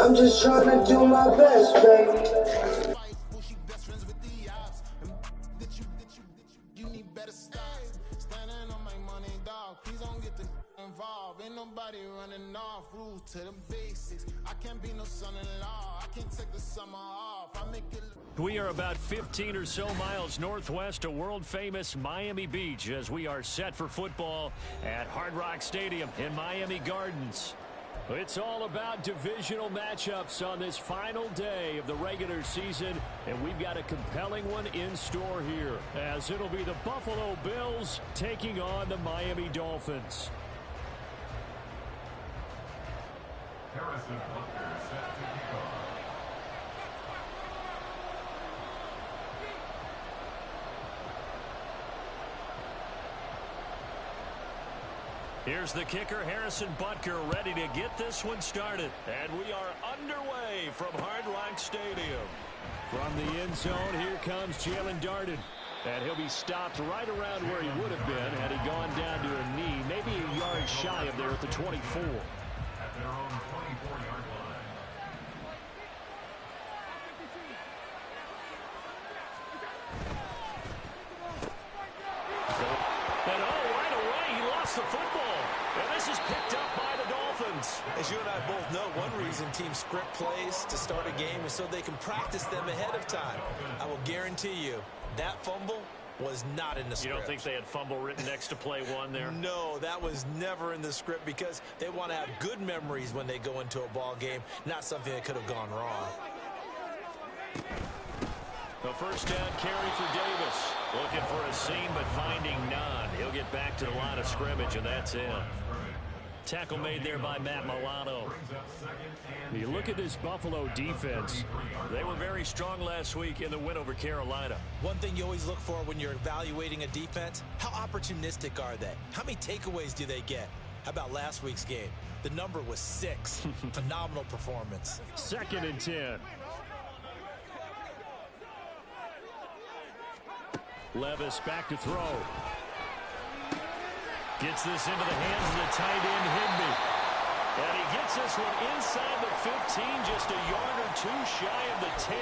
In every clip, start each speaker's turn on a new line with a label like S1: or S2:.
S1: I'm just trying to do my best, baby.
S2: Ain't nobody running off, rules to the basics. I can't be no son-in-law, I can't take the summer off. I make it.
S3: We are about 15 or so miles northwest of world-famous Miami Beach as we are set for football at Hard Rock Stadium in Miami Gardens. It's all about divisional matchups on this final day of the regular season, and we've got a compelling one in store here, as it'll be the Buffalo Bills taking on the Miami Dolphins.
S4: Harrison Butker set to kick off.
S3: Here's the kicker, Harrison Butker, ready to get this one started. And we are underway from Hard Rock Stadium. From the end zone, here comes Jalen Darden. And he'll be stopped right around where he would have been had he gone down to a knee, maybe a yard shy of there at the 24.
S4: At their own 24-yard line.
S3: And right away, he lost the football. And this is picked up by the Dolphins.
S5: As you and I both know, one reason teams script plays to start a game is so they can practice them ahead of time. I will guarantee you that fumble was not in the script.
S3: You don't think they had fumble written next to play one there?
S5: No, that was never in the script because they want to have good memories when they go into a ball game, not something that could have gone wrong.
S3: The first down carry for Davis. Looking for a seam, but finding none. He'll get back to the line of scrimmage, and that's it. Tackle made there by Matt Milano. You look at this Buffalo defense. They were very strong last week in the win over Carolina.
S5: One thing you always look for when you're evaluating a defense, how opportunistic are they? How many takeaways do they get? How about last week's game? The number was 6. Phenomenal performance.
S3: 2nd and 10. Levis back to throw. Gets this into the hands of the tight end, Higbee. And he gets this one inside the 15, just a yard or two shy of the 10.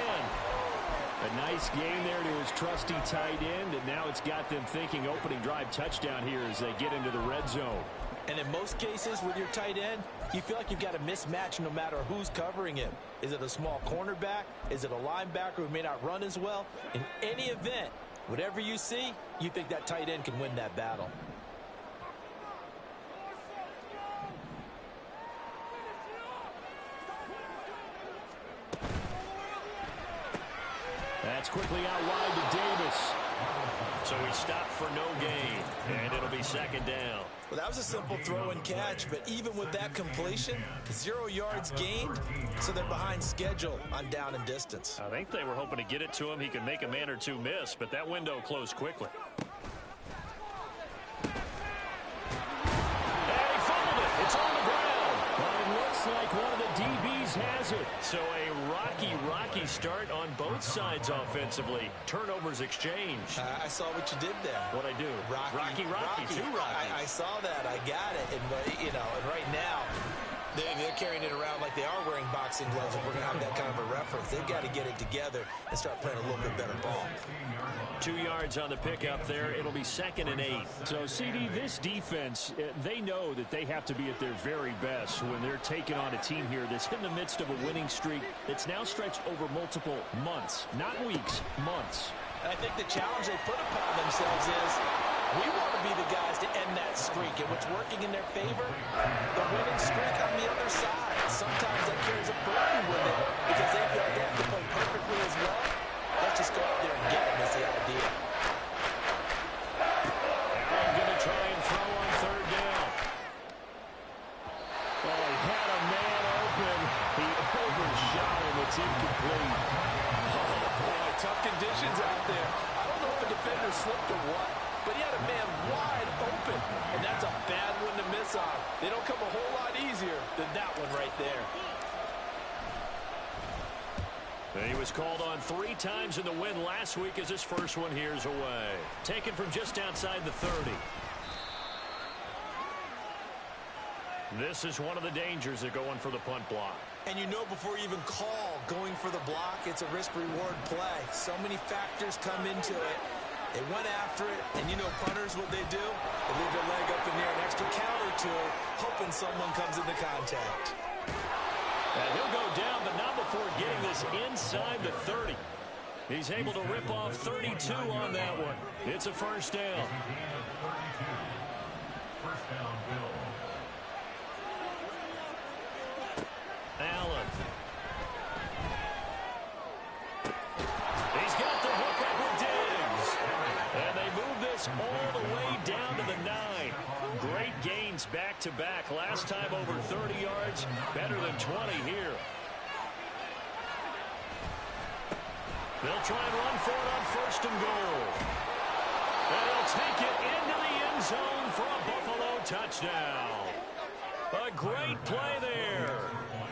S3: A nice game there to his trusty tight end, and now it's got them thinking opening drive touchdown here as they get into the red zone.
S5: And in most cases with your tight end, you feel like you've got a mismatch no matter who's covering him. Is it a small cornerback? Is it a linebacker who may not run as well? In any event, whatever you see, you think that tight end can win that battle.
S3: That's quickly out wide to Davis. So he stopped for no gain, and it'll be 2nd down.
S5: Well, that was a simple throw and catch, but even with that completion, 0 yards gained, so they're behind schedule on down and distance.
S3: I think they were hoping to get it to him. He could make a man or two miss, but that window closed quickly. And he fumbled it. It's on the ground. But it looks like one of the DBs has it. So a rocky start on both sides offensively. Turnovers exchanged.
S5: I saw what you did there.
S3: What'd I do? Rocky. Two Rockies.
S5: I saw that. I got it. And, you know, and right now, they're carrying it around like they are wearing boxing gloves. If we're going to have that kind of a reference, they've got to get it together and start playing a little bit better ball.
S3: 2 yards on the pickup there. It'll be 2nd and 8. So, CD, this defense, they know that they have to be at their very best when they're taking on a team here that's in the midst of a winning streak that's now stretched over multiple months, not weeks, months.
S5: And I think the challenge they put upon themselves is we want to be the guys to end that streak. And what's working in their favor, the winning streak on the other side. Sometimes that carries a burden with it because they feel like they have to play perfectly as well. Let's just go out there and get them is the idea.
S3: Allen going to try and throw on 3rd down. Well, he had a man open. He overshot him. It's incomplete.
S5: Oh, boy, tough conditions out there. I don't know if a defender slipped or what, but he had a man wide open, and that's a bad one to miss on. They don't come a whole lot easier than that one right there.
S3: He was called on 3 times in the win last week as his first one here's away. Taken from just outside the 30. This is one of the dangers of going for the punt block.
S5: And you know before you even call going for the block, it's a risk-reward play. So many factors come into it. They went after it, and you know punters, what they do? They leave their leg up in the air an extra count or two, hoping someone comes into contact.
S3: And he'll go down, but not before getting this inside the 30. He's able to rip off 32 on that one. It's a first down.
S4: First down, Bill.
S3: Allen. He's got the hook up with Diggs. And they move this all the way down to the 9. Great gains back-to-back. Last time over 30 yards, better than 20 here. They'll try and run for it on first and goal. And he'll take it into the end zone for a Buffalo touchdown. A great play there.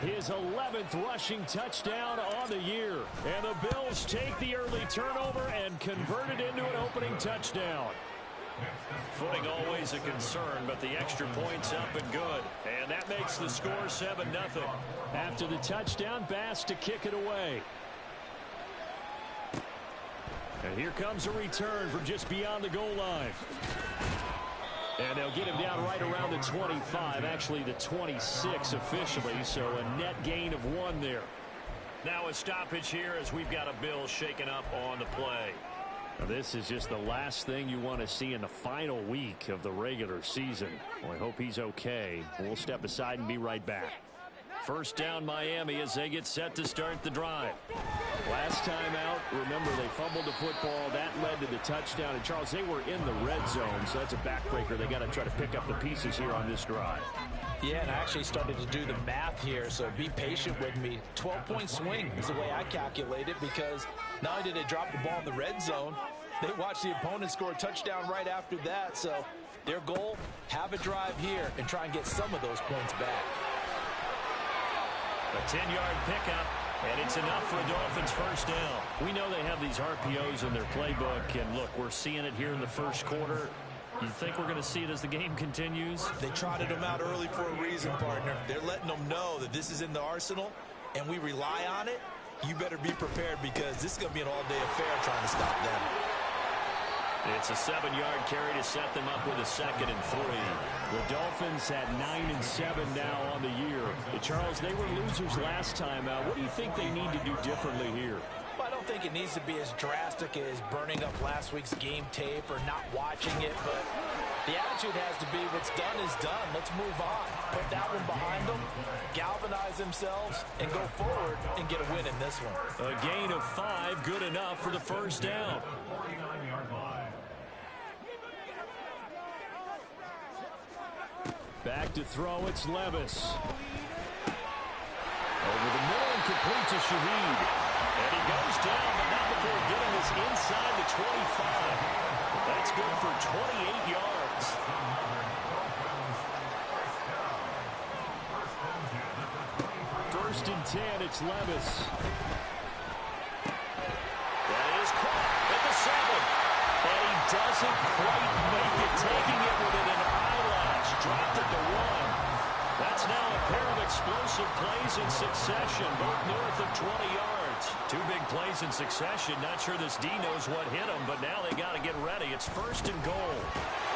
S3: His 11th rushing touchdown on the year. And the Bills take the early turnover and convert it into an opening touchdown. Footing always a concern, but the extra point's up and good. And that makes the score 7-0. After the touchdown, Bass to kick it away. And here comes a return from just beyond the goal line. And they'll get him down right around the 25, actually the 26 officially, so a net gain of 1 there. Now a stoppage here as we've got a Bill shaken up on the play. Now this is just the last thing you want to see in the final week of the regular season. Well, I hope he's okay. We'll step aside and be right back. First down Miami as they get set to start the drive. Last time out, remember they fumbled the football. That led to the touchdown. And Charles, they were in the red zone, so that's a backbreaker. They got to try to pick up the pieces here on this drive.
S5: Yeah, and I actually started to do the math here, so be patient with me. 12-point swing is the way I calculate it, because not only did they drop the ball in the red zone, they watched the opponent score a touchdown right after that. So their goal, have a drive here and try and get some of those points back.
S3: A 10-yard pickup, and it's enough for a Dolphins first down. We know they have these RPOs in their playbook, and look, we're seeing it here in the first quarter. You think we're going to see it as the game continues?
S5: They trotted them out early for a reason, partner. They're letting them know that this is in the arsenal, and we rely on it. You better be prepared, because this is going to be an all-day affair trying to stop them.
S3: It's a 7-yard carry to set them up with a 2nd and 3. The Dolphins at 9-7 now on the year. Charles, they were losers last time out. What do you think they need to do differently here?
S5: Well, I don't think it needs to be as drastic as burning up last week's game tape or not watching it, but the attitude has to be what's done is done. Let's move on. Put that one behind them, galvanize themselves, and go forward and get a win in this one.
S3: A gain of 5, good enough for the first down.
S4: 49-yard line.
S3: Back to throw, it's Levis. Over the middle and complete to Shaheed. And he goes down, but not before getting this inside the 25. That's good for 28 yards. First and 10, it's Levis. That is caught at the 7. And he doesn't quite make it, taking it within an eyelash. Dropped at the 1. That's now a pair of explosive plays in succession, both north of 20 yards. 2 big plays in succession. Not sure this D knows what hit him, but now they got to get ready. It's first and goal.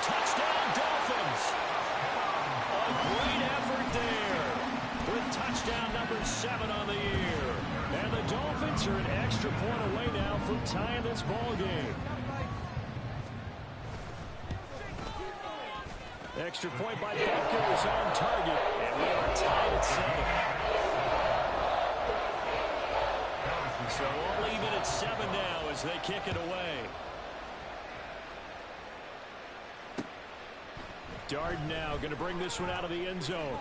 S3: Touchdown, Dolphins! A great effort there with touchdown number 7 on the year. And the Dolphins are an extra point away now from tying this ball game. Extra point by Butker is on target, and we are tied at 7. So we'll leave it at 7 now as they kick it away. Darden now going to bring this one out of the end zone.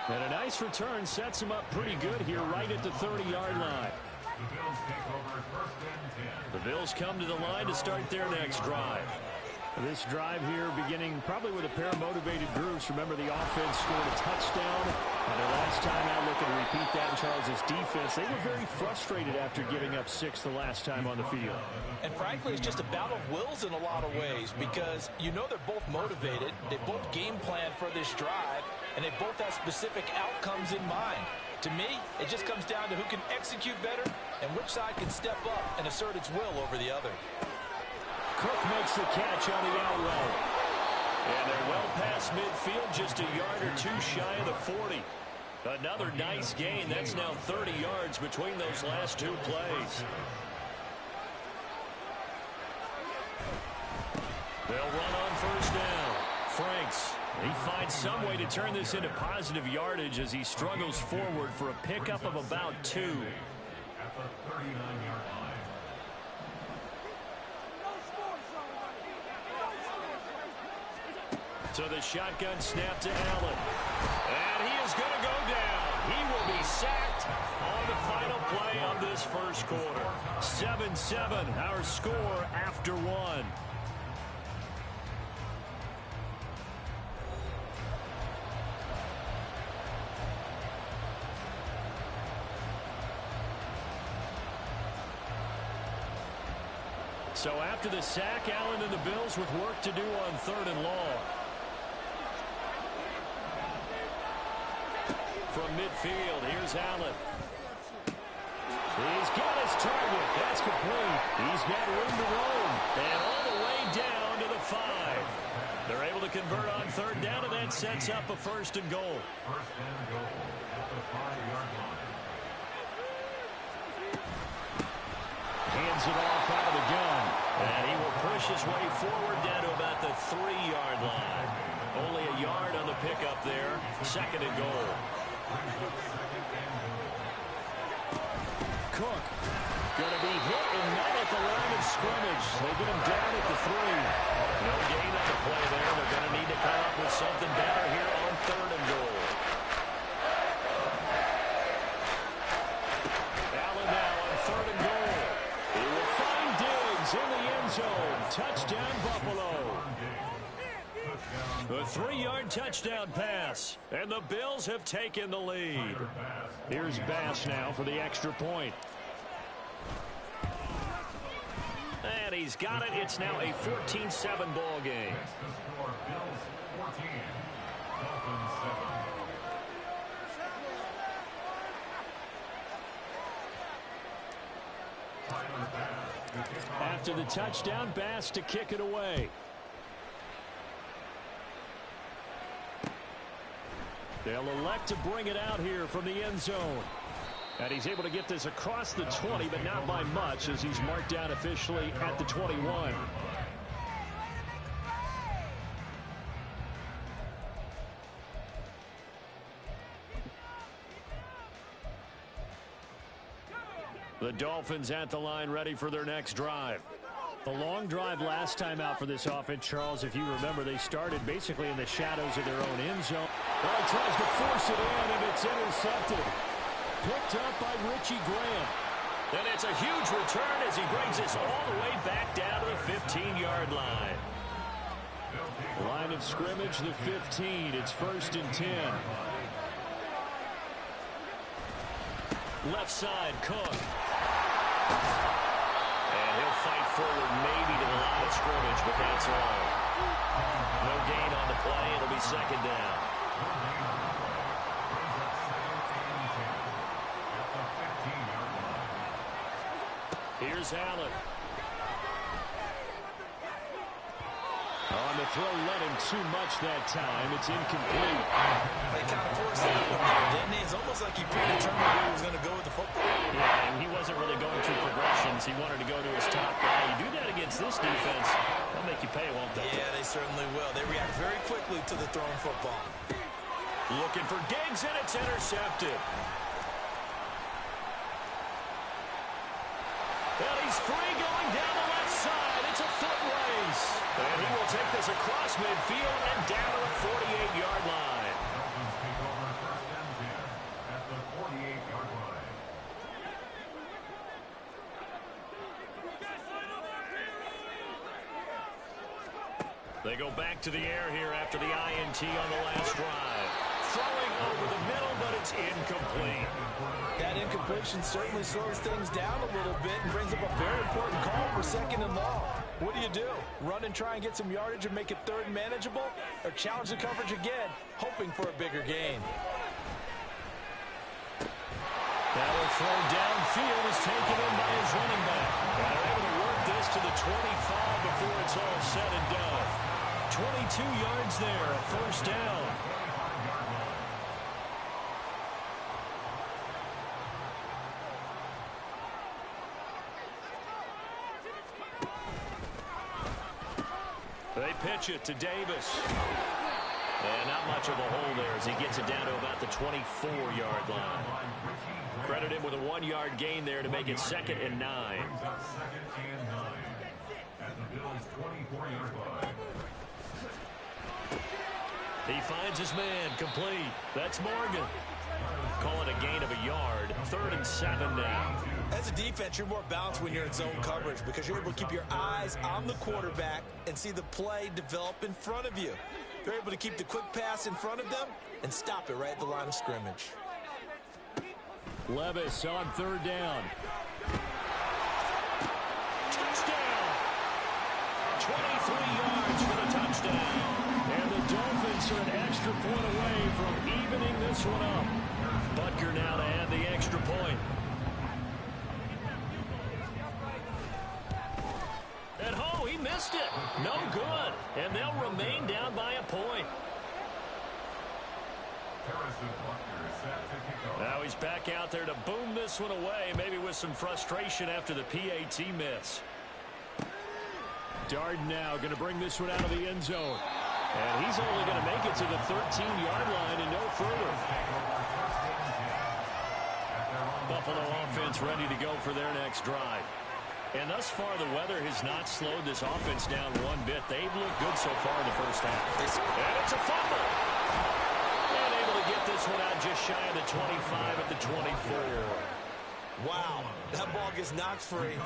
S3: And a nice return sets him up pretty good here right at the 30-yard line.
S4: The Bills take over first and 10.
S3: The Bills come to the line to start their next drive. This drive here beginning probably with a pair of motivated groups. Remember, the offense scored a touchdown Their last time out looking to repeat that in Charles' defense, they were very frustrated after giving up 6 the last time on the field.
S5: And frankly, it's just a battle of wills in a lot of ways because you know they're both motivated, they both game plan for this drive, and they both have specific outcomes in mind. To me, it just comes down to who can execute better and which side can step up and assert its will over the other.
S3: Cook makes the catch on the out route. And they're well past midfield, just a yard or two shy of the 40. Another nice gain. That's now 30 yards between those last two plays. They'll run on first down. Franks, he finds some way to turn this into positive yardage as he struggles forward for a pickup of about 2.
S4: At the 39-yard line.
S3: So the shotgun snap to Allen. And he is going to go down. He will be sacked on the final play of this first quarter. 7-7, our score after 1. So after the sack, Allen and the Bills with work to do on 3rd and long. From midfield, here's Allen. He's got his target. That's complete. He's got room to roam. And all the way down to the 5. They're able to convert on 3rd down, and that sets up a 1st and goal.
S4: 1st and goal at the 5-yard line.
S3: Hands it off out of the gun. And he will push his way forward down to about the 3-yard line. Only a yard on the pickup there. 2nd and goal. Cook going to be hit and not at the line of scrimmage. They get him down at the 3. No gain on the play there. They're going to need to come up with something better here on 3rd and goal. Allen now on 3rd and goal. He will find Diggs in the end zone. Touchdown, Buffalo. A 3-yard touchdown pass, and the Bills have taken the lead. Here's Bass now for the extra point. And he's got it. It's now a 14-7 ball game.
S4: The score, Bills 14, Dolphins 7.
S3: After the touchdown, Bass to kick it away. They'll elect to bring it out here from the end zone. And he's able to get this across the 20, but not by much as he's marked down officially at the 21. The Dolphins at the line ready for their next drive. The long drive last time out for this offense, Charles, if you remember, they started basically in the shadows of their own end zone. Well, he tries to force it in, and it's intercepted. Picked up by Richie Graham. And it's a huge return as he brings this all the way back down to the 15-yard line. Line of scrimmage, the 15. It's 1st and 10. Left side, Cook. And he'll fight forward maybe to the line of scrimmage, but that's all. No gain on the play. It'll be 2nd down. Here's Allen. On the throw, let him too much that time. It's incomplete.
S5: They kind of forced that one there, didn't he? It's almost like he predetermined where he was going to go with the football.
S3: Yeah, and he wasn't really going through progressions. He wanted to go to his top guy. You do that against this defense, they'll make you pay, won't they?
S5: Yeah, they certainly will. They react very quickly to the thrown football.
S3: Looking for Diggs, and it's intercepted. And he's free going down the left side. It's a foot race. And he will take this across midfield and down to the 48-yard line.
S4: Dolphins take over 1st and 10 at the 48-yard line.
S3: They go back to the air here after the INT on the last drive. Throwing over the middle, but incomplete.
S5: That incompletion certainly slows things down a little bit and brings up a very important call for 2nd and long. What do? Run and try and get some yardage and make it 3rd and manageable? Or challenge the coverage again, hoping for a bigger gain?
S3: That will throw downfield is taken in by his running back. And they're able to work this to the 25 before it's all said and done. 22 yards there, a 1st down. They pitch it to Davis. And not much of a hole there as he gets it down to about the 24-yard line. Credit him with a 1-yard gain there to make it 2nd and 9. He finds his man, complete. That's Morgan. Call it a gain of a yard. 3rd and 7 now.
S5: As a defense, you're more balanced when you're in zone coverage because you're able to keep your eyes on the quarterback and see the play develop in front of you. You're able to keep the quick pass in front of them and stop it right at the line of scrimmage.
S3: Levis on 3rd down. Touchdown! 23 yards for the touchdown. And the Dolphins are an extra point away from evening this one up. Butker now to add the extra point. And he missed it. No good. And they'll remain down by a point. Now he's back out there to boom this one away, maybe with some frustration after the PAT miss. Darden now going to bring this one out of the end zone. And he's only going to make it to the 13-yard line and no further. Buffalo offense ready to go for their next drive. And thus far, the weather has not slowed this offense down one bit. They've looked good so far in the first half. And it's a fumble. And able to get this one out just shy of the 25 at the 24.
S5: Wow, that ball gets knocked free,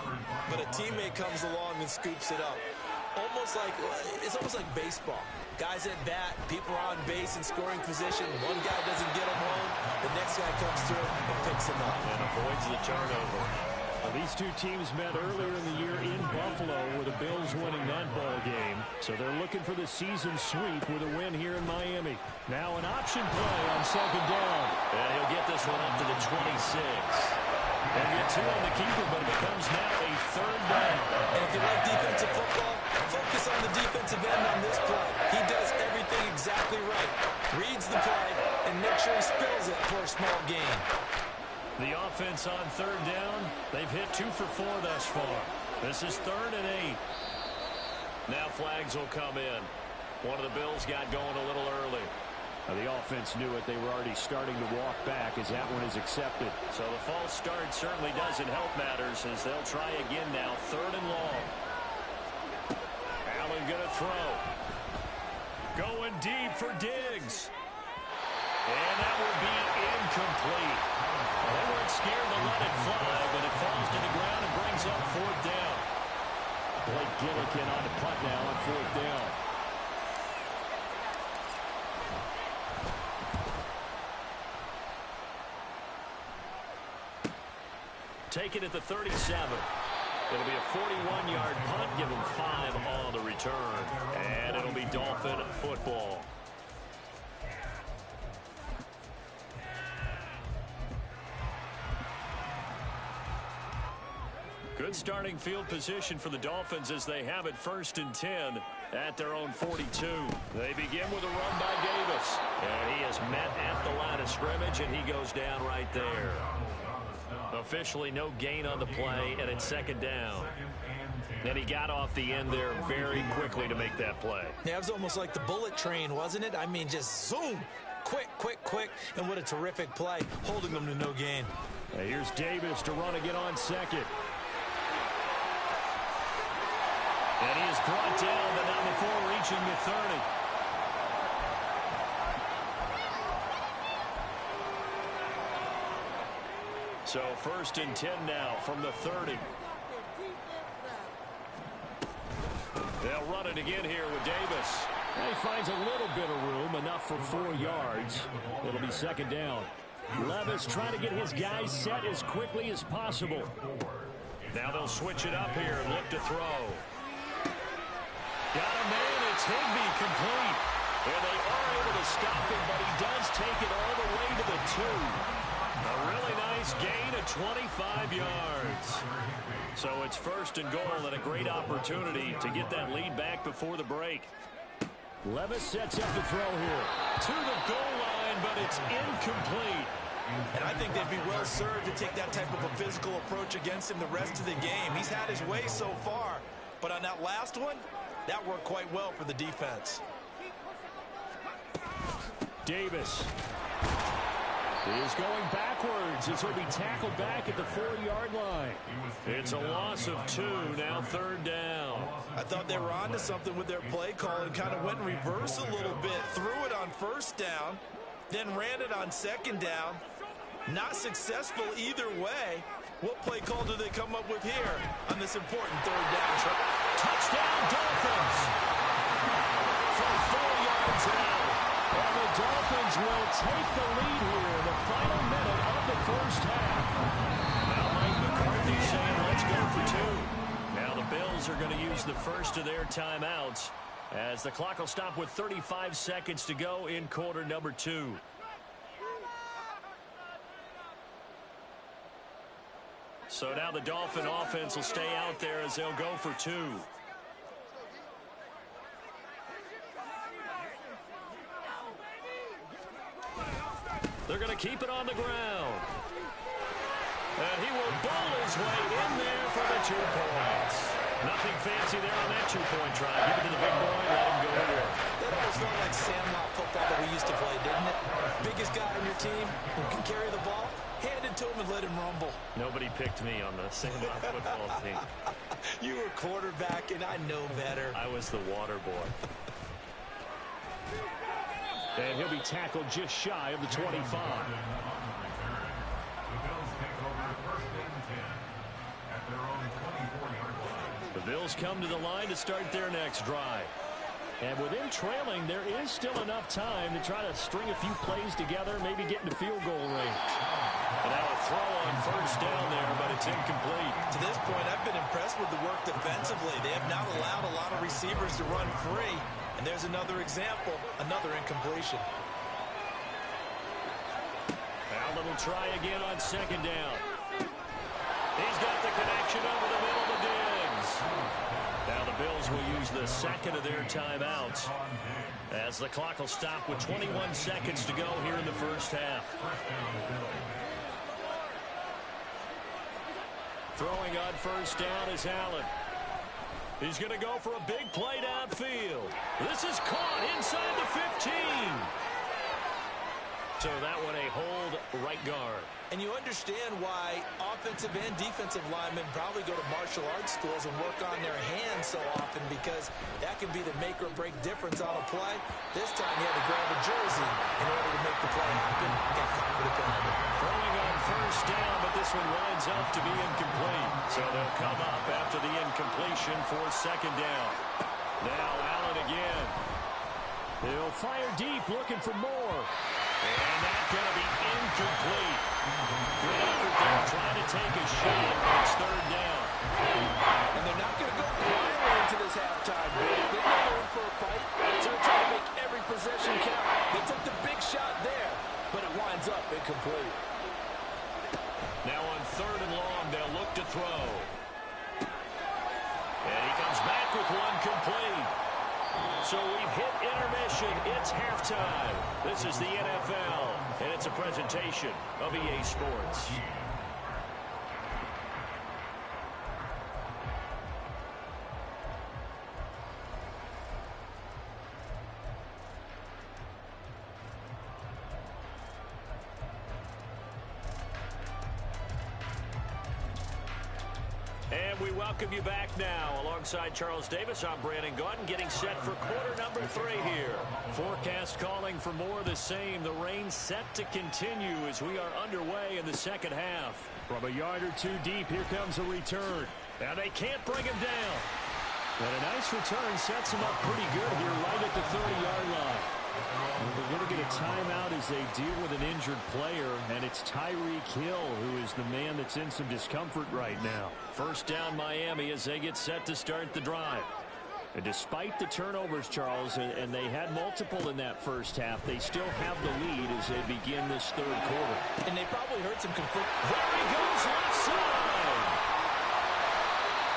S5: but a teammate comes along and scoops it up. It's almost like baseball. Guys at bat, people are on base in scoring position. One guy doesn't get him home. The next guy comes through and picks him up.
S3: And avoids the turnover. Well, these two teams met earlier in the year in Buffalo with the Bills winning that ball game. So they're looking for the season sweep with a win here in Miami. Now an option play on 2nd down. And he'll get this one up to the 26. They'll get 2 on the keeper, but it becomes now a 3rd down.
S5: And if you like defensive football, focus on the defensive end on this play. He does everything exactly right. Reads the play and makes sure he spills it for a small gain.
S3: The offense on 3rd down, they've hit 2 for 4 thus far. This is 3rd and 8. Now flags will come in. One of the Bills got going a little early. The offense knew it. They were already starting to walk back as that one is accepted. So the false start certainly doesn't help matters as they'll try again now. 3rd and long. Allen going to throw. Going deep for Diggs. And that will be incomplete. They weren't scared to let it fly, but it falls to the ground and brings up 4th down. Blake Gillikin on the punt now on 4th down. Take it at the 37. It'll be a 41-yard punt. Give them 5 on the return. And it'll be Dolphin football. Good starting field position for the Dolphins as they have it 1st and 10 at their own 42. They begin with a run by Davis. And he is met at the line of scrimmage, and he goes down right there. Officially no gain on the play, and it's 2nd down. And he got off the end there very quickly to make that play.
S5: Yeah, it was almost like the bullet train, wasn't it? I mean, just zoom. Quick, quick, quick. And what a terrific play, holding them to no gain.
S3: Now here's Davis to run again on 2nd. And he is brought down, but not before reaching the 30. So 1st and 10 now from the 30. They'll run it again here with Davis. And he finds a little bit of room, enough for 4 yards. It'll be 2nd down. Levis trying to get his guys set as quickly as possible. Now they'll switch it up here and look to throw. Got a man. It's Higbee complete. And they are able to stop him, but he does take it all the way to the 2. A really nice gain of 25 yards. So it's 1st and goal and a great opportunity to get that lead back before the break. Levis sets up the throw here. To the goal line, but it's incomplete.
S5: And I think they'd be well served to take that type of a physical approach against him the rest of the game. He's had his way so far, but on that last one, that worked quite well for the defense. Davis is going backwards as he'll be tackled back at the 4-yard line.
S3: It's a loss of 2, now 3rd down.
S5: I thought they were onto something with their play call and kind of went in reverse a little bit. Threw it on 1st down, then ran it on 2nd down. Not successful either way. What play call do they come up with here on this important 3rd down?
S3: Touchdown, Dolphins! From 4 yards out. And the Dolphins will take the lead here in the final minute of the 1st half. Now Mike McCarthy saying, let's go for 2. Now the Bills are going to use the first of their timeouts as the clock will stop with 35 seconds to go in quarter number 2. So now the Dolphin offense will stay out there as they'll go for 2. They're going to keep it on the ground. And he will bowl his way in there for the 2 points. Nothing fancy there on that 2-point try. Give it to the big boy, let him go to work.
S5: That almost felt like sandlot football that we used to play, didn't it? Biggest guy on your team who can carry the ball, hand it to him and let him rumble.
S3: Nobody picked me on the sandlot football team.
S5: You were quarterback, and I know better.
S3: I was the water boy. And he'll be tackled just shy of the 25. The Bills come to the line to start their next drive. And with them trailing, there is still enough time to try to string a few plays together, maybe get into field goal range. And now a throw on 1st down there, but it's incomplete.
S5: To this point, I've been impressed with the work defensively. They have not allowed a lot of receivers to run free. And there's another example, another incompletion.
S3: Now a little try again on 2nd down. He's got the connection over the middle to Diggs. Now the Bills will use the 2nd of their timeouts as the clock will stop with 21 seconds to go here in the 1st half. Throwing on 1st down is Allen. He's going to go for a big play downfield. This is caught inside the 15. So that one a hold right guard.
S5: And you understand why offensive and defensive linemen probably go to martial arts schools and work on their hands so often, because that can be the make or break difference on a play. This time he had to grab a jersey in order to make the play happen. Got confident in it.
S3: Throwing on 1st down, but this one winds up to be incomplete. So they'll come up after the incompletion for 2nd down. Now Allen again. He'll fire deep, looking for more. And that's going to be incomplete. Good effort there, trying to take a shot. It's 3rd down.
S5: And they're not going to go quietly into this halftime. They're going for a fight, so they're trying to make every possession count. They took the big shot there, but it winds up incomplete.
S3: Now on 3rd and long, they'll look to throw. And he comes back with one complete. So we've hit intermission. It's halftime. This is the NFL, and it's a presentation of EA Sports. And we welcome you back now. Alongside Charles Davis, I'm Brandon Gaudin, getting set for quarter number 3 here. Forecast calling for more of the same. The rain set to continue as we are underway in the 2nd half. From a yard or 2 deep, here comes a return. Now they can't bring him down. And a nice return sets him up pretty good here right at the 30-yard line. They're going to get a timeout as they deal with an injured player, and it's Tyreek Hill who is the man that's in some discomfort right now. First down Miami as they get set to start the drive. And despite the turnovers, Charles, and they had multiple in that first half, they still have the lead as they begin this third quarter.
S5: And they probably heard some conflict.
S3: There he goes, left side.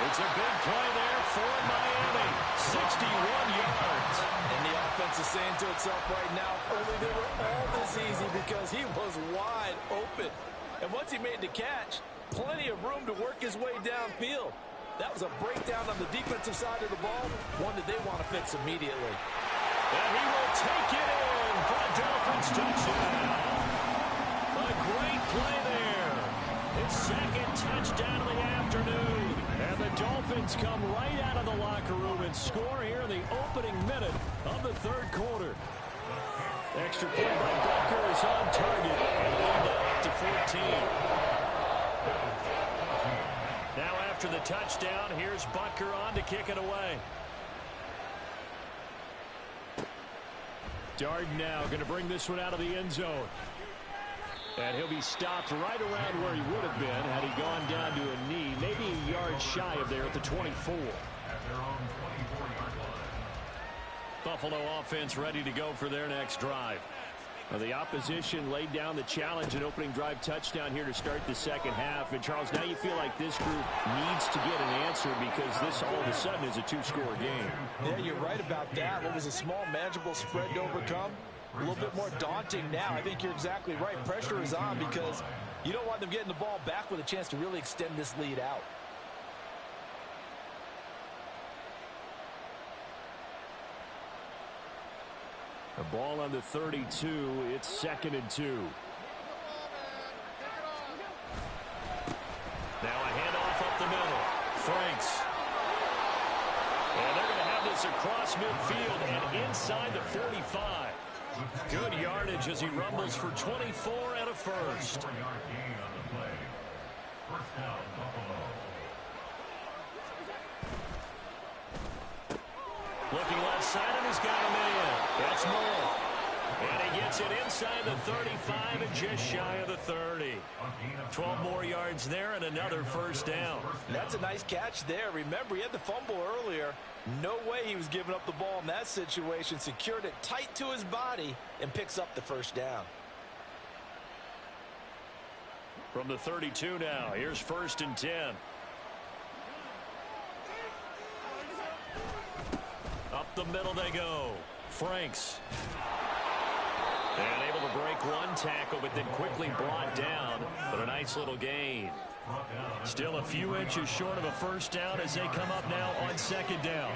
S3: It's a big play there for Miami. 61 yards.
S5: And the offense is saying to itself right now, only they were all this easy because he was wide open. And once he made the catch, plenty of room to work his way downfield. That was a breakdown on the defensive side of the ball, one that they want to fix immediately.
S3: And he will take it in for a Dolphins touchdown. A great play there. His second touchdown of the afternoon. And the Dolphins come right out of the locker room and score here in the opening minute of the third quarter. Extra point by Butker is on target. And lead up to 14. Now after the touchdown, here's Butker on to kick it away. Darden now going to bring this one out of the end zone. And he'll be stopped right around where he would have been had he gone down to a knee, maybe a yard shy of there at the 24.
S4: At their own 24-yard line.
S3: Buffalo offense ready to go for their next drive. Now the opposition laid down the challenge and opening drive touchdown here to start the second half. And, Charles, now you feel like this group needs to get an answer because this all of a sudden is a two-score game.
S5: Yeah, you're right about that. What was a small, manageable spread to overcome? A little bit more daunting now. I think you're exactly right. Pressure is on because you don't want them getting the ball back with a chance to really extend this lead out.
S3: The ball on the 32. It's 2nd and 2. Now a handoff up the middle. Franks. And they're going to have this across midfield and inside the 45. Good yardage as he rumbles for 24 and a first.
S4: 4-yard gain on the play. First down, Buffalo.
S3: Looking left side, and he's got him in. That's Moore. And he gets it inside the 35 and just shy of the 30. 12 more yards there and another first down.
S5: That's a nice catch there. Remember, he had the fumble earlier. No way he was giving up the ball in that situation. Secured it tight to his body and picks up the first down.
S3: From the 32 now, here's 1st and 10. Up the middle they go. Franks. And able to break one tackle, but then quickly brought down. But a nice little gain. Still a few inches short of a first down as they come up now on 2nd down.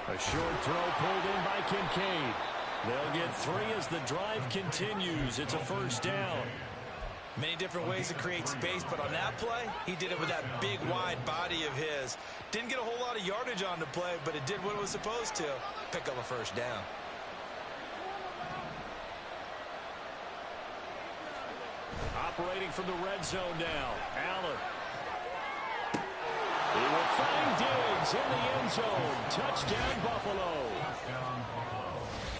S3: A short throw pulled in by Kincaid. They'll get 3 as the drive continues. It's a first down.
S5: Many different ways to create space, but on that play, he did it with that big, wide body of his. Didn't get a whole lot of yardage on the play, but it did what it was supposed to. Pick up a first down.
S3: Operating from the red zone now. Allen. He will find Diggs in the end zone. Touchdown, Buffalo.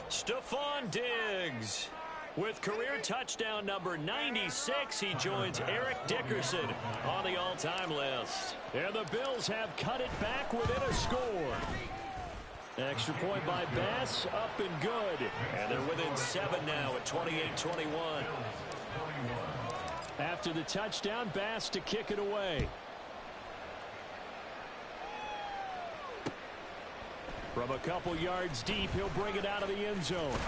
S3: Stephon Diggs. With career touchdown number 96, he joins Eric Dickerson on the all-time list. And the Bills have cut it back within a score. Extra point by Bass, up and good. And they're within 7 now at 28-21. After the touchdown, Bass to kick it away. From a couple yards deep, he'll bring it out of the end zone.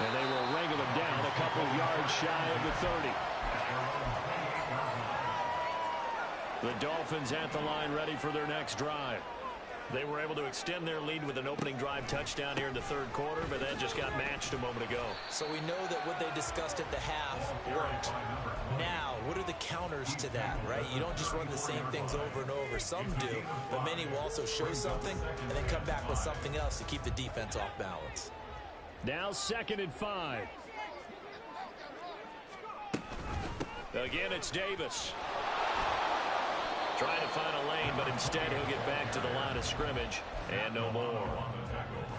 S3: And they will wrangle him down a couple yards shy of the 30. The Dolphins at the line ready for their next drive. They were able to extend their lead with an opening drive touchdown here in the third quarter, but then just got matched a moment ago.
S5: So we know that what they discussed at the half worked. Now, what are the counters to that, right? You don't just run the same things over and over. Some do, but many will also show something and then come back with something else to keep the defense off balance.
S3: Now 2nd and 5. Again, it's Davis. Trying to find a lane, but instead he'll get back to the line of scrimmage and no more.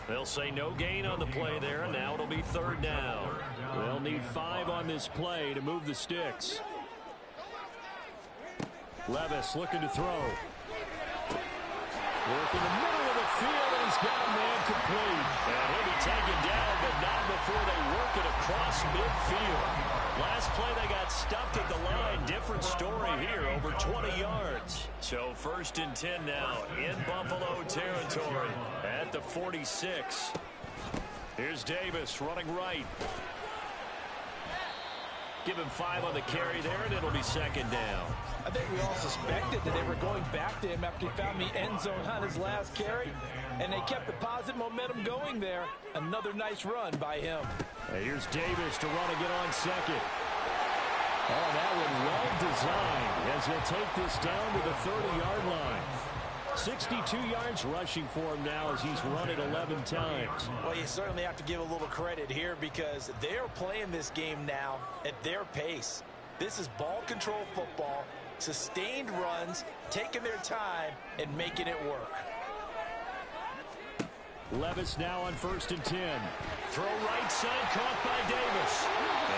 S3: They'll say no gain on the play there, and now it'll be third down. They'll need 5 on this play to move the sticks. Levis looking to throw. Work in the middle of the field, and he's got a man complete. And he'll be taken down, but not before they work it across midfield. Last play, they got stuffed at the line. Different story here, over 20 yards. So 1st and 10 now in Buffalo territory at the 46. Here's Davis running right. Give him 5 on the carry there, and it'll be 2nd down.
S5: I think we all suspected that they were going back to him after he found the end zone on his last carry, and they kept the positive momentum going there. Another nice run by him.
S3: Here's Davis to run again on 2nd. Oh, that one well designed as he'll take this down to the 30-yard line. 62 yards rushing for him now as he's run it 11 times.
S5: Well, you certainly have to give a little credit here because they're playing this game now at their pace. This is ball control football, sustained runs, taking their time, and making it work.
S3: Levis now on 1st and 10. Throw right side, caught by Davis.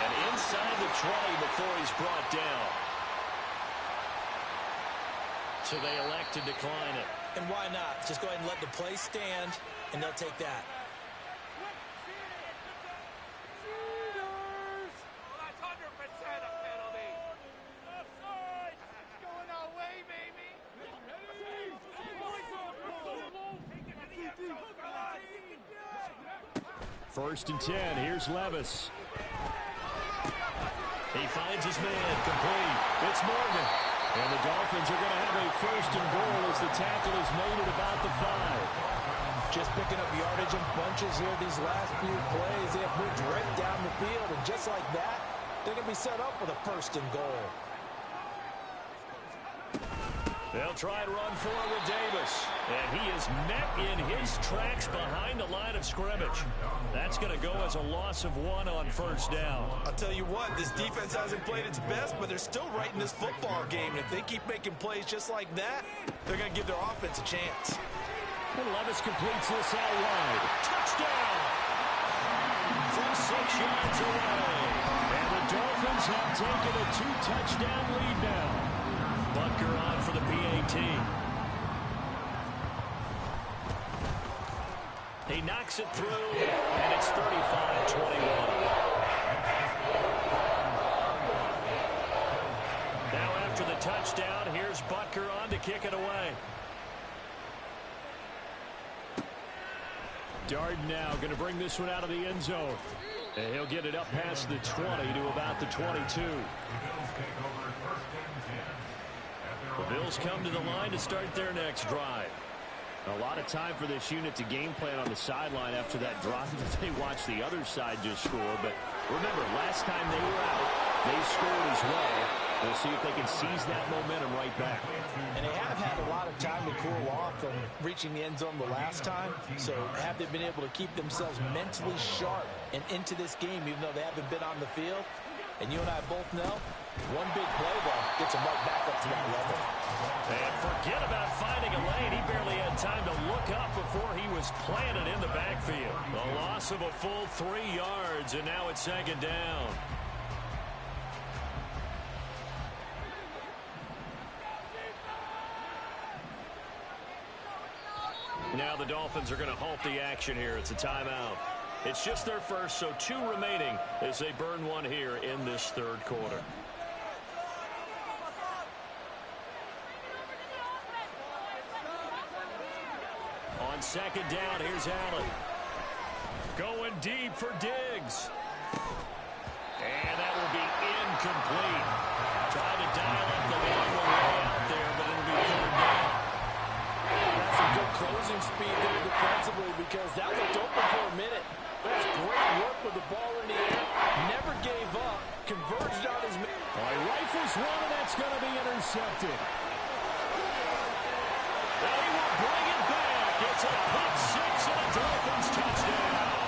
S3: And inside the 20 before he's brought down. So they elect to decline it.
S5: And why not? Just go ahead and let the play stand, and they'll take that.
S6: That's 100% a penalty. It's going our way, baby.
S3: 1st and 10. Here's Levis. He finds his man complete. It's Morgan. And the Dolphins are going to have a 1st and goal as the tackle is made at about the 5.
S5: Just picking up yardage in bunches here these last few plays. They have moved right down the field, and just like that, they're going to be set up with a 1st and goal.
S3: They'll try and run for it with Davis. And he is met in his tracks behind the line of scrimmage. That's going to go as a loss of 1 on 1st down.
S5: I'll tell you what, this defense hasn't played its best, but they're still right in this football game. And if they keep making plays just like that, they're going to give their offense a chance.
S3: And Levis completes this out wide. Touchdown! From 6 yards away. And the Dolphins have taken a 2-touchdown lead now. Butker on for the PAT. He knocks it through, and it's 35-21. Now after the touchdown, here's Butker on to kick it away. Darden now going to bring this one out of the end zone. And he'll get it up past the 20 to about the 22. The Bills come to the line to start their next drive. A lot of time for this unit to game plan on the sideline after that drive that they watched the other side just score. But remember, last time they were out, they scored as well. We'll see if they can seize that momentum right back.
S5: And they have had a lot of time to cool off from reaching the end zone the last time. So have they been able to keep themselves mentally sharp and into this game, even though they haven't been on the field? And you and I both know, one big play, though, gets them right back up to that level.
S3: And forget about finding a lane. He barely had time to look up before he was planted in the backfield. A loss of a full 3 yards, and now it's 2nd down. Now the Dolphins are going to halt the action here. It's a timeout. It's just their first, so 2 remaining as they burn one here in this 3rd quarter. On 2nd down, here's Allen. Going deep for Diggs. And that will be incomplete. Trying to dial up the long way out there, but it'll be 3rd down.
S5: That's some good closing speed there defensively because that looked open for a minute. That's great work with the ball in the air. Never gave up. Converged on his man.
S3: He rifles one, and that's going to be intercepted. And he will bring it back. It's a pick 6 and a Dolphins touchdown.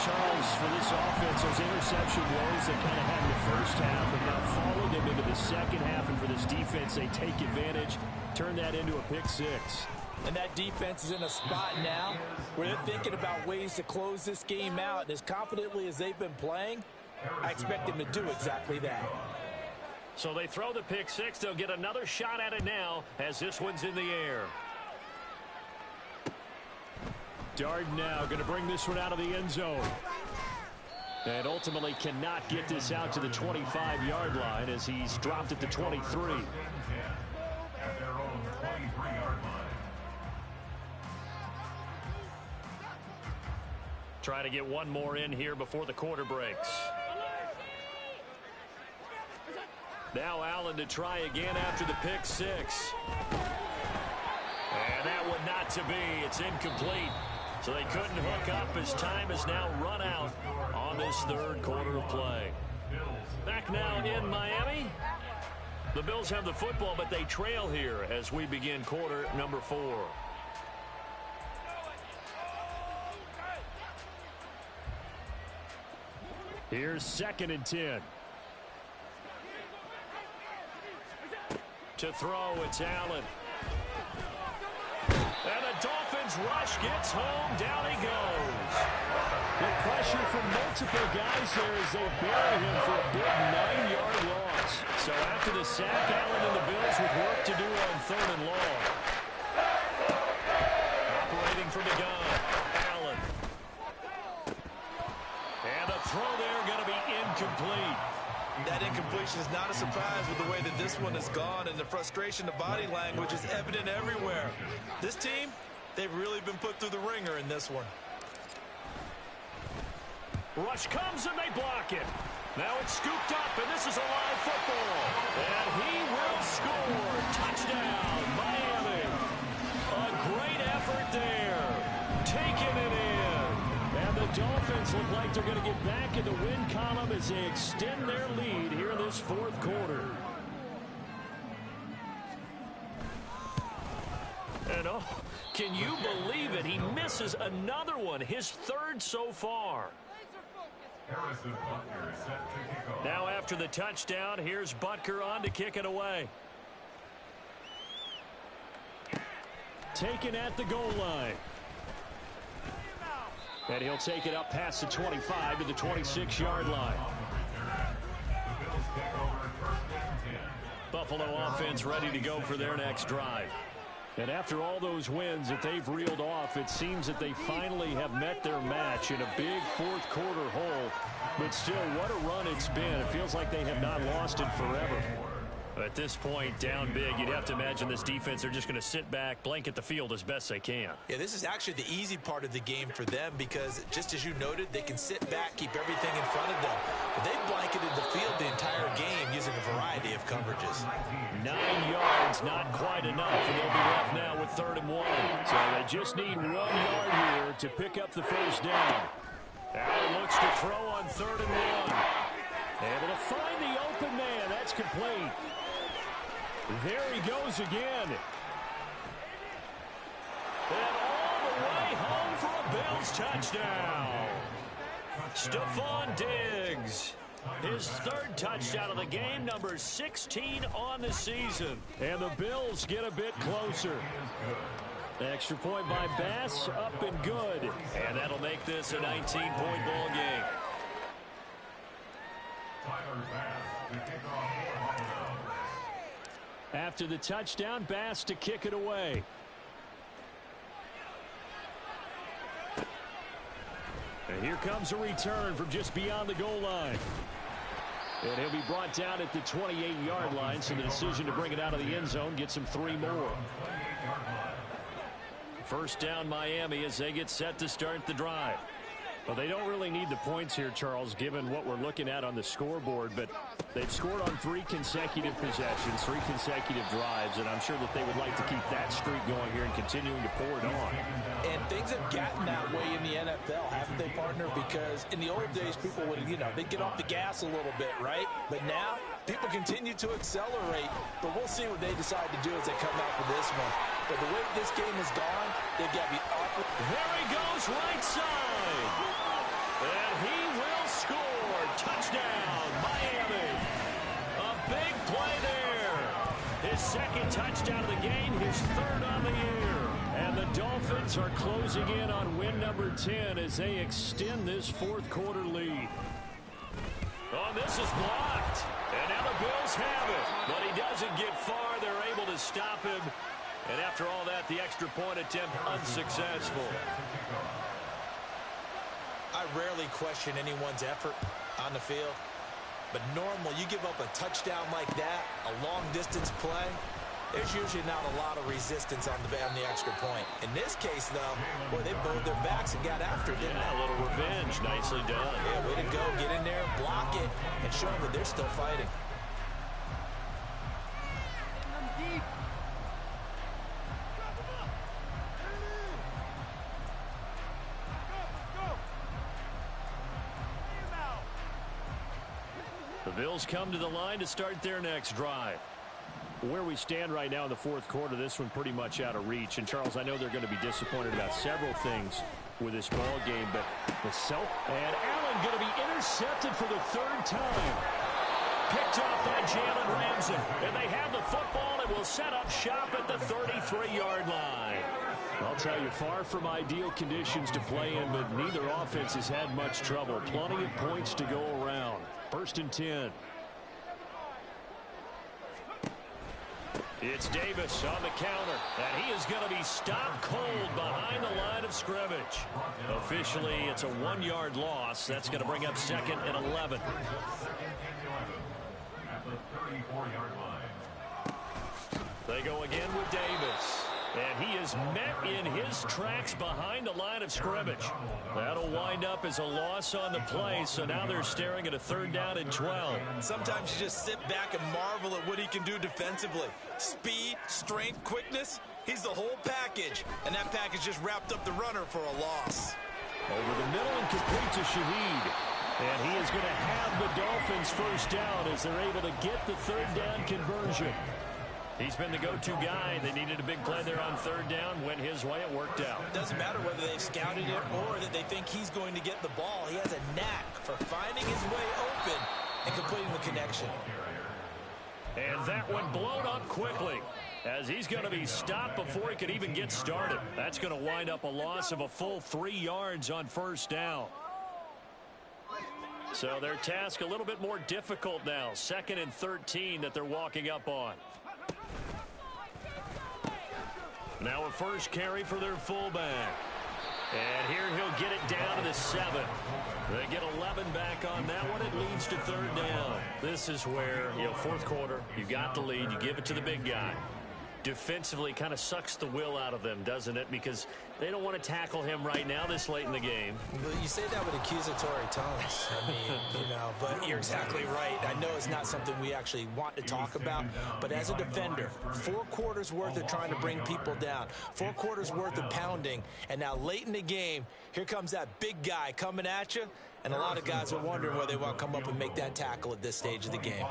S3: Charles, for this offense, those interception woes they kind of had in the first half have now followed them into the second half, and for this defense, they take advantage, turn that into a pick six.
S5: And that defense is in a spot now where they're thinking about ways to close this game out. And as confidently as they've been playing, I expect them to do exactly that.
S3: So they throw the pick six. They'll get another shot at it now as this one's in the air. Darden now going to bring this one out of the end zone. And ultimately cannot get this out to the 25-yard line as he's dropped at the 23.
S4: At their own 23-yard line.
S3: Trying to get one more in here before the quarter breaks. Now Allen to try again after the pick six. And that one not to be. It's incomplete. So they couldn't hook up as time has now run out on this third quarter of play. Back now in Miami. The Bills have the football, but they trail here as we begin quarter number 4. Here's 2nd and 10. To throw, it's Allen. And the Dolphins rush gets home. Down he goes. The pressure from multiple guys there as they bury him for a big 9-yard loss. So after the sack, Allen and the Bills with work to do on 3rd and long. Operating from the gun, Allen. And the throw there going to be incomplete.
S5: That incompletion is not a surprise with the way that this one has gone, and the frustration, the body language is evident everywhere. This team, they've really been put through the ringer in this one.
S3: Rush comes and they block it. Now it's scooped up, and this is a live football. And he will score. Touchdown, Miami. A great effort there. Taking it in. And the Dolphins look like they're going to get back in the win column as they extend their lead here in this 4th quarter. And oh, can you believe it? He misses another one, his 3rd so far. Now after the touchdown, here's Butker on to kick it away. Taken at the goal line. And he'll take it up past the 25 to the 26-yard line. Buffalo offense ready to go for their next drive. And after all those wins that they've reeled off, it seems that they finally have met their match in a big 4th quarter hole. But still, what a run it's been. It feels like they have not lost it forever. At this point, down big, you'd have to imagine this defense, they're just going to sit back, blanket the field as best they can.
S5: Yeah, this is actually the easy part of the game for them because, just as you noted, they can sit back, keep everything in front of them. But they've blanketed the field the entire game using a variety of coverages.
S3: 9 yards, not quite enough, and they'll be left now with 3rd and 1. So they just need 1 yard here to pick up the first down. Allen looks to throw on 3rd and 1. Able to find the open man. That's complete. There he goes again. And all the way home for a Bills touchdown. Stephon Diggs. His 3rd touchdown of the game, number 16 on the season. And the Bills get a bit closer. Extra point by Bass, up and good. And that'll make this a 19-point ball game. After the touchdown, Bass to kick it away. And here comes a return from just beyond the goal line. And he'll be brought down at the 28-yard line, so the decision to bring it out of the end zone gets him 3 more. First down Miami as they get set to start the drive. Well, they don't really need the points here, Charles, given what we're looking at on the scoreboard, but they've scored on 3 consecutive possessions, 3 consecutive drives, and I'm sure that they would like to keep that streak going here and continuing to pour it on.
S5: And things have gotten that way in the NFL, haven't they, partner? Because in the old days, people would, they'd get off the gas a little bit, right? But now, people continue to accelerate, but we'll see what they decide to do as they come out for this one. But the way this game has gone, they've got to be awkward.
S3: There he goes, right side. And he will score. Touchdown, Miami. A big play there. His second touchdown of the game, his third on the year. And the Dolphins are closing in on win number 10 as they extend this fourth quarter lead. Oh, this is blocked. And now the Bills have it. But he doesn't get far. They're able to stop him. And after all that, the extra point attempt unsuccessful.
S5: I rarely question anyone's effort on the field. But normally, you give up a touchdown like that, a long-distance play, there's usually not a lot of resistance on the extra point. In this case, though, boy, they bowed their backs and got after it, didn't they?
S3: A little revenge. Nicely done.
S5: Yeah, way to go. Get in there, block it, and show them that they're still fighting.
S3: The Bills come to the line to start their next drive. Where we stand right now in the fourth quarter, this one pretty much out of reach. And, Charles, I know they're going to be disappointed about several things with this ball game, but and Allen going to be intercepted for the third time. Picked off by Jalen Ramsey. And they have the football and will set up shop at the 33-yard line. I'll tell you, far from ideal conditions to play in, but neither offense has had much trouble. Plenty of points to go around. First and 10. It's Davis on the counter, and he is going to be stopped cold behind the line of scrimmage. Officially, it's a 1-yard loss. That's going to bring up 2nd and 11.
S4: At the 34-yard line.
S3: They go again with Davis. And he is met in his tracks behind the line of scrimmage. That'll wind up as a loss on the play, so now they're staring at a 3rd down and 12.
S5: Sometimes you just sit back and marvel at what he can do defensively. Speed, strength, quickness, he's the whole package. And that package just wrapped up the runner for a loss.
S3: Over the middle and complete to Shaheed. And he is going to have the Dolphins first down as they're able to get the 3rd down conversion. He's been the go-to guy. They needed a big play there on 3rd down. Went his way. It worked out.
S5: Doesn't matter whether they've scouted it or that they think he's going to get the ball. He has a knack for finding his way open and completing the connection.
S3: And that one blown up quickly as he's going to be stopped before he could even get started. That's going to wind up a loss of a full 3 yards on 1st down. So their task a little bit more difficult now. 2nd and 13 that they're walking up on. Now a first carry for their fullback. And here he'll get it down to the 7. They get 11 back on that one. It leads to 3rd down. This is where, fourth quarter, you got the lead. You give it to the big guy. Defensively kind of sucks the will out of them, doesn't it? Because they don't want to tackle him right now this late in the game.
S5: Well, you say that with accusatory tones. I mean, but you're exactly right. I know it's not something we actually want to talk about, but as a defender, 4 quarters worth of trying to bring people down, 4 quarters worth of pounding, and now late in the game, here comes that big guy coming at you, and a lot of guys are wondering whether they want to come up and make that tackle at this stage of the game.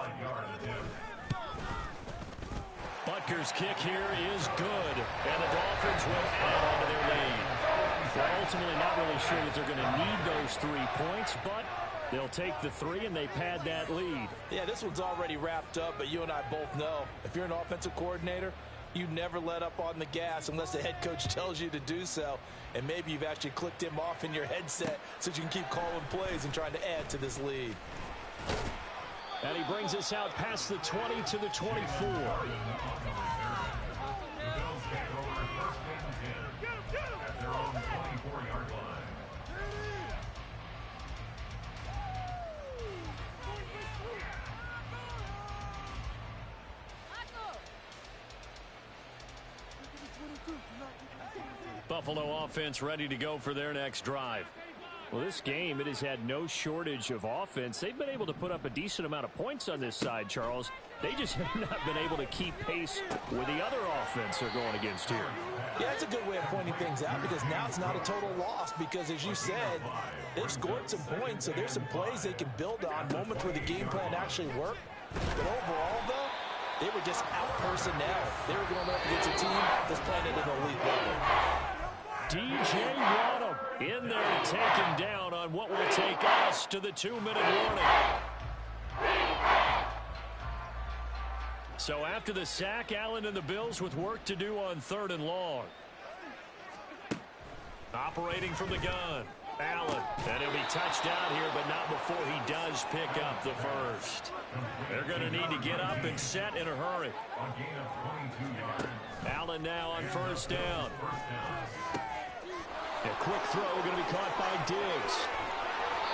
S3: Butker's kick here is good, and the Dolphins will add on to their lead. They're ultimately not really sure that they're going to need those 3 points, but they'll take the 3 and they pad that lead.
S5: Yeah, this one's already wrapped up, but you and I both know if you're an offensive coordinator, you never let up on the gas unless the head coach tells you to do so, and maybe you've actually clicked him off in your headset so you can keep calling plays and trying to add to this lead.
S3: And he brings us out past the 20 to the 24. Buffalo offense ready to go for their next drive. Well, this game, it has had no shortage of offense. They've been able to put up a decent amount of points on this side, Charles. They just have not been able to keep pace with the other offense they're going against here.
S5: Yeah, that's a good way of pointing things out because now it's not a total loss because, as you said, they've scored some points, so there's some plays they can build on, moments where the game plan actually worked. But overall, though, they were just out personnel. They were going up against a team that's playing at an elite level.
S3: DJ Waddle in there to take him down on what will take us to the 2-minute warning. So after the sack, Allen and the Bills with work to do on 3rd and long. Operating from the gun, Allen. And he'll be touched out here, but not before he does pick up the first. They're going to need to get up and set in a hurry. Allen now on 1st down. A quick throw going to be caught by Diggs.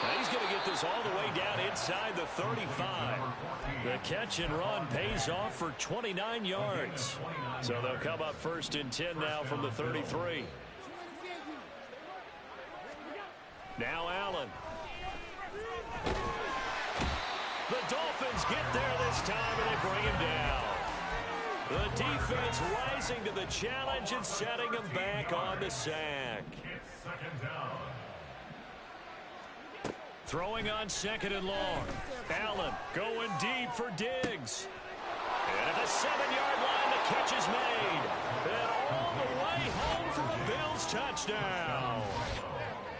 S3: Now he's going to get this all the way down inside the 35. The catch and run pays off for 29 yards. So they'll come up 1st and 10 now from the 33. Now Allen. The Dolphins get there this time, and they bring him down. The defense rising to the challenge and setting him back on the sack. Throwing on 2nd and long. Allen going deep for Diggs. And at the 7-yard line, the catch is made. And all the way home for a Bills touchdown.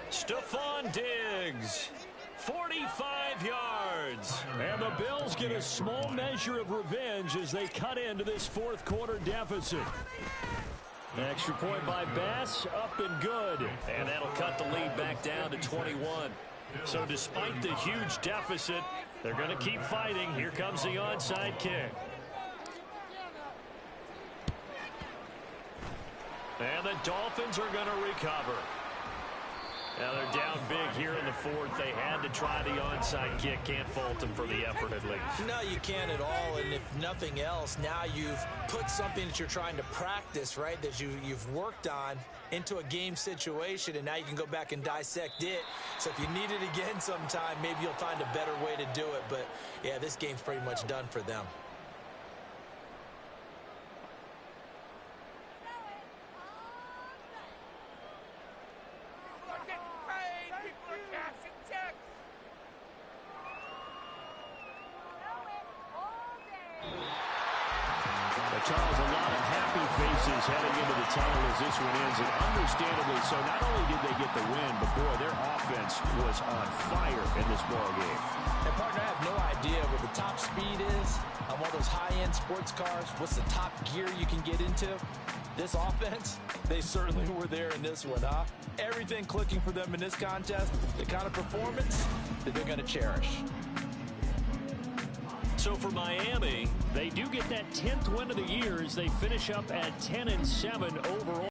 S3: Stephon Diggs, 45 yards. And the Bills get a small measure of revenge as they cut into this 4th quarter deficit. Extra point by Bass, up and good. And that'll cut the lead back down to 21. So despite the huge deficit, they're going to keep fighting. Here comes the onside kick. And the Dolphins are going to recover. Now they're down big here in the 4th. They had to try the onside kick. Can't fault them for the effort at least.
S5: No, you can't at all. And if nothing else, now you've put something that you're trying to practice, right, that you've worked on into a game situation, and now you can go back and dissect it. So if you need it again sometime, maybe you'll find a better way to do it. But, yeah, this game's pretty much done for them.
S3: Charles, a lot of happy faces heading into the tunnel as this one ends, and understandably so. Not only did they get the win, but, boy, their offense was on fire in this ballgame.
S5: And, partner, I have no idea what the top speed is on one of those high-end sports cars. What's the top gear you can get into? This offense, they certainly were there in this one, huh? Everything clicking for them in this contest, the kind of performance that they're going to cherish.
S3: So for Miami, they do get that 10th win of the year as they finish up at 10-7 overall.